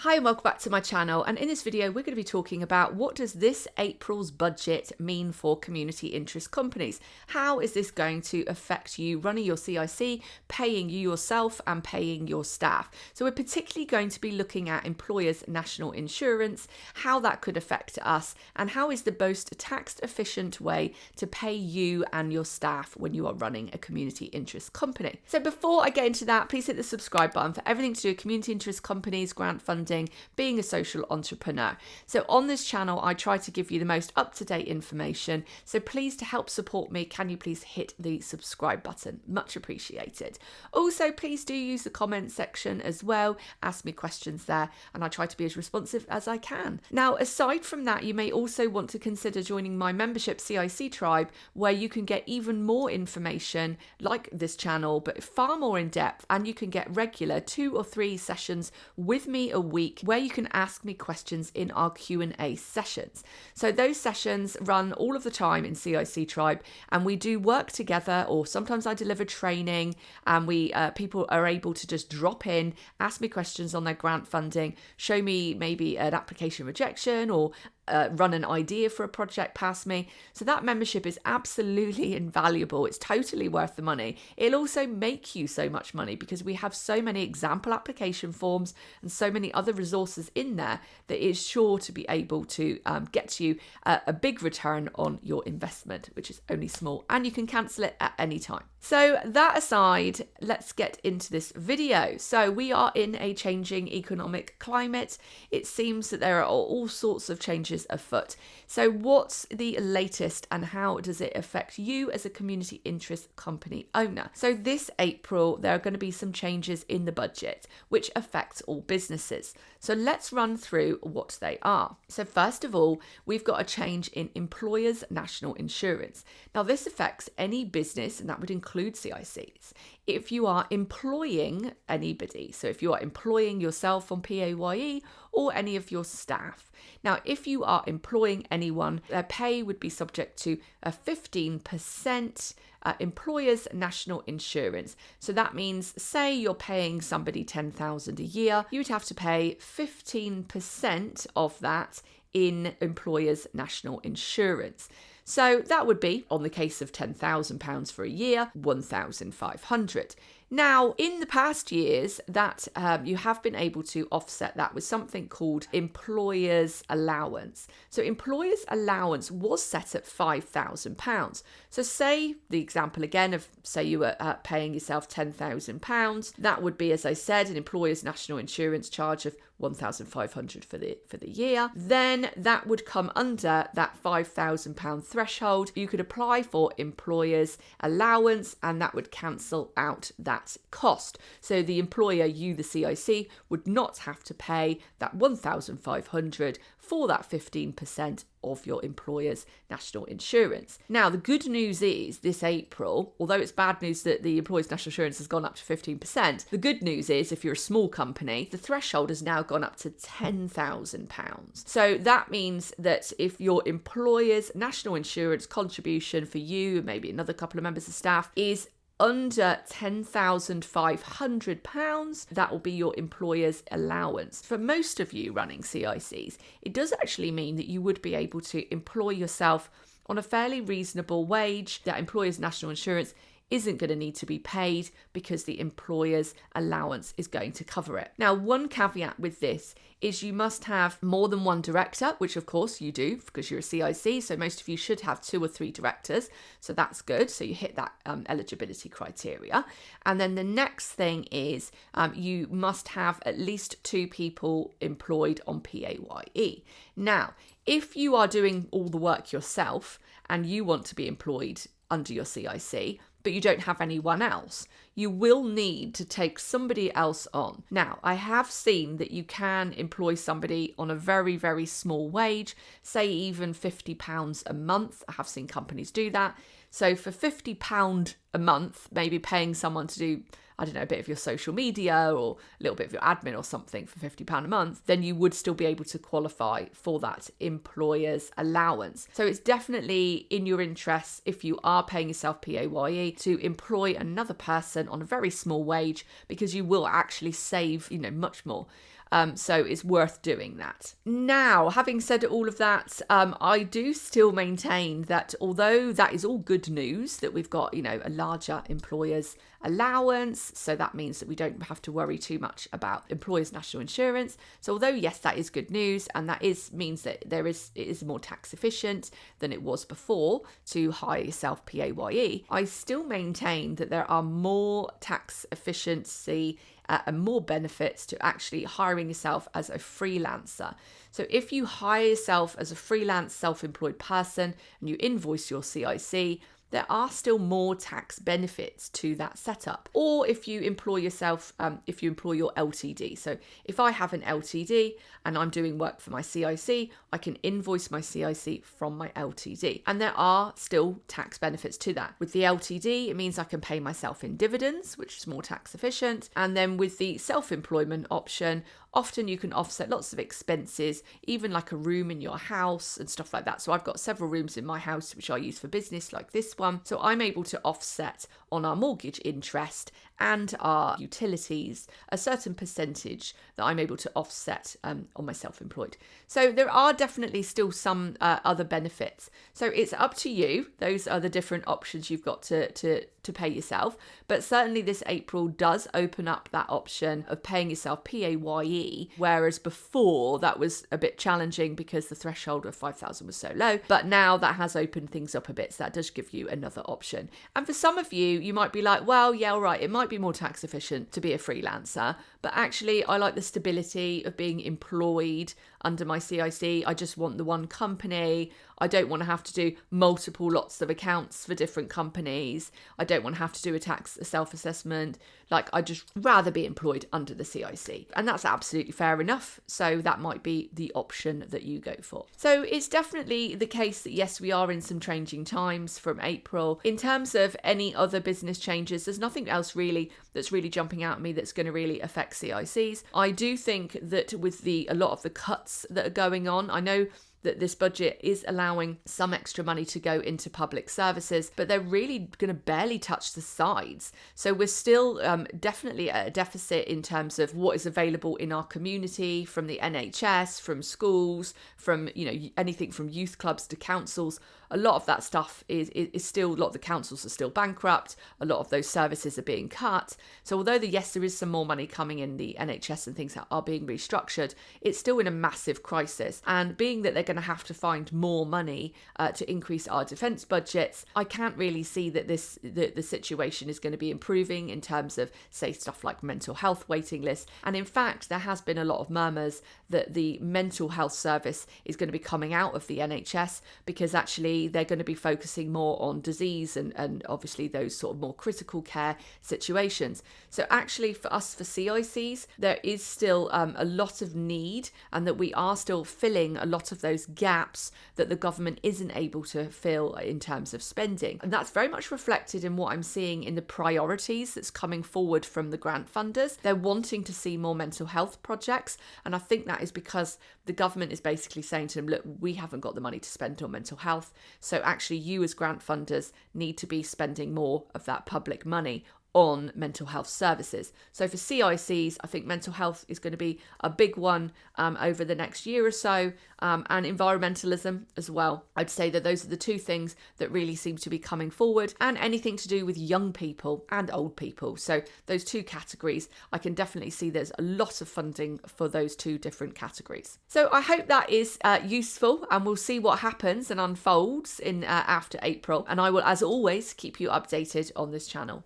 Hi and welcome back to my channel, and in this video we're going to be talking about what does this April's budget mean for community interest companies. How is this going to affect you running your CIC, paying you yourself and paying your staff? So we're particularly going to be looking at employers' national insurance, how that could affect us, and how is the most tax efficient way to pay you and your staff when you are running a community interest company. So before I get into that, please hit the subscribe button for everything to do with community interest companies, grant funding, being a social entrepreneur. So on this channel, I try to give you the most up-to-date information. So please, to help support me, can you please hit the subscribe button? Much appreciated. Also, please do use the comment section as well. Ask me questions there, and I try to be as responsive as I can. Now, aside from that, you may also want to consider joining my membership CIC tribe, where you can get even more information like this channel, but far more in depth, and you can get regular 2 or 3 sessions with me a week where you can ask me questions in our Q&A sessions. So those sessions run all of the time in CIC Tribe, and we do work together, or sometimes I deliver training, and people are able to just drop in, ask me questions on their grant funding, show me maybe an application rejection, or run an idea for a project past me. So that membership is absolutely invaluable. It's totally worth the money. It'll also make you so much money because we have so many example application forms and so many other resources in there that is sure to be able to get you a big return on your investment, which is only small, and you can cancel it at any time. So that aside, let's get into this video. So we are in a changing economic climate. It seems that there are all sorts of changes afoot. So what's the latest, and how does it affect you as a community interest company owner? So this April, there are going to be some changes in the budget, which affects all businesses. So let's run through what they are. So first of all, we've got a change in employers' national insurance. Now this affects any business, and that would include CICs. If you are employing anybody, so if you are employing yourself on PAYE or any of your staff. Now, if you are employing anyone, their pay would be subject to a 15% employer's national insurance. So that means, say you're paying somebody $10,000 a year, you would have to pay 15% of that in employer's national insurance. So that would be, on the case of £10,000 for a year, $1,500. Now, in the past years, that you have been able to offset that with something called employer's allowance. So employer's allowance was set at £5,000. So say the example again of, say you were paying yourself £10,000, that would be, as I said, an employer's national insurance charge of $1,500 for the year. Then that would come under that £5,000 threshold. You could apply for employer's allowance, and that would cancel out that cost. So the employer, you the CIC, would not have to pay that $1,500 for that 15% of your employer's national insurance. Now, the good news is this April, although it's bad news that the employer's national insurance has gone up to 15%, the good news is if you're a small company, the threshold has now gone up to £10,000. So that means that if your employer's national insurance contribution for you, maybe another couple of members of staff, is under £10,500, that will be your employer's allowance. For most of you running CICs, it does actually mean that you would be able to employ yourself on a fairly reasonable wage. That employer's national insurance isn't going to need to be paid because the employer's allowance is going to cover it. Now, one caveat with this is you must have more than one director, which of course you do because you're a CIC. So most of you should have 2 or 3 directors. So that's good. So you hit that eligibility criteria. And then the next thing is you must have at least 2 people employed on PAYE. Now, if you are doing all the work yourself and you want to be employed under your CIC, but you don't have anyone else, you will need to take somebody else on. Now, I have seen that you can employ somebody on a very, very small wage, say even £50 a month. I have seen companies do that. So for £50 a month, maybe paying someone to do, I don't know, a bit of your social media or a little bit of your admin or something for £50 a month, then you would still be able to qualify for that employer's allowance. So it's definitely in your interest, if you are paying yourself PAYE, to employ another person on a very small wage, because you will actually save, much more. So it's worth doing that. Now, having said all of that, I do still maintain that although that is all good news, that we've got, a larger employer's allowance, so that means that we don't have to worry too much about employers' national insurance. So although yes, that is good news, and that means that it is more tax efficient than it was before to hire yourself PAYE, I still maintain that there are more tax efficiency and more benefits to actually hiring yourself as a freelancer. So if you hire yourself as a freelance self-employed person and you invoice your CIC, there are still more tax benefits to that setup. Or if you employ yourself, if you employ your LTD. So if I have an LTD and I'm doing work for my CIC, I can invoice my CIC from my LTD. And there are still tax benefits to that. With the LTD, it means I can pay myself in dividends, which is more tax efficient. And then with the self-employment option, often you can offset lots of expenses, even like a room in your house and stuff like that. So I've got several rooms in my house which I use for business, like this one. So I'm able to offset on our mortgage interest and our utilities a certain percentage that I'm able to offset on my self-employed. So there are definitely still some other benefits. So it's up to you. Those are the different options you've got to pay yourself. But certainly this April does open up that option of paying yourself PAYE, whereas before that was a bit challenging because the threshold of 5,000 was so low. But now that has opened things up a bit, so that does give you another option. And for some of you, you might be like, well, yeah, all right, it might be more tax efficient to be a freelancer, but actually I like the stability of being employed under my CIC. I just want the one company. I don't want to have to do multiple lots of accounts for different companies. I don't want to have to do a self-assessment. Like, I just rather be employed under the CIC. And that's absolutely fair enough. So that might be the option that you go for. So it's definitely the case that yes, we are in some changing times from April. In terms of any other business changes, there's nothing else really that's really jumping out at me that's going to really affect CICs. I do think that with a lot of the cuts that are going on, I know that this budget is allowing some extra money to go into public services, but they're really going to barely touch the sides. So we're still definitely at a deficit in terms of what is available in our community, from the NHS, from schools, from anything from youth clubs to councils. A lot of that stuff is still, a lot of the councils are still bankrupt. A lot of those services are being cut. So although there is some more money coming in the NHS and things that are being restructured, it's still in a massive crisis. And being that they're going to have to find more money to increase our defence budgets, I can't really see that the situation is going to be improving in terms of, say, stuff like mental health waiting lists. And in fact, there has been a lot of murmurs that the mental health service is going to be coming out of the NHS because actually they're going to be focusing more on disease and obviously those sort of more critical care situations. So actually for us, for CICs, there is still a lot of need, and that we are still filling a lot of those gaps that the government isn't able to fill in terms of spending. And that's very much reflected in what I'm seeing in the priorities that's coming forward from the grant funders. They're wanting to see more mental health projects, and I think that is because the government is basically saying to them, look, we haven't got the money to spend on mental health, so actually you as grant funders need to be spending more of that public money on mental health services. So for CICs, I think mental health is going to be a big one over the next year or so, and environmentalism as well. I'd say that those are the two things that really seem to be coming forward, and anything to do with young people and old people. So those two categories, I can definitely see there's a lot of funding for those two different categories. So I hope that is useful, and we'll see what happens and unfolds in after April. And I will, as always, keep you updated on this channel.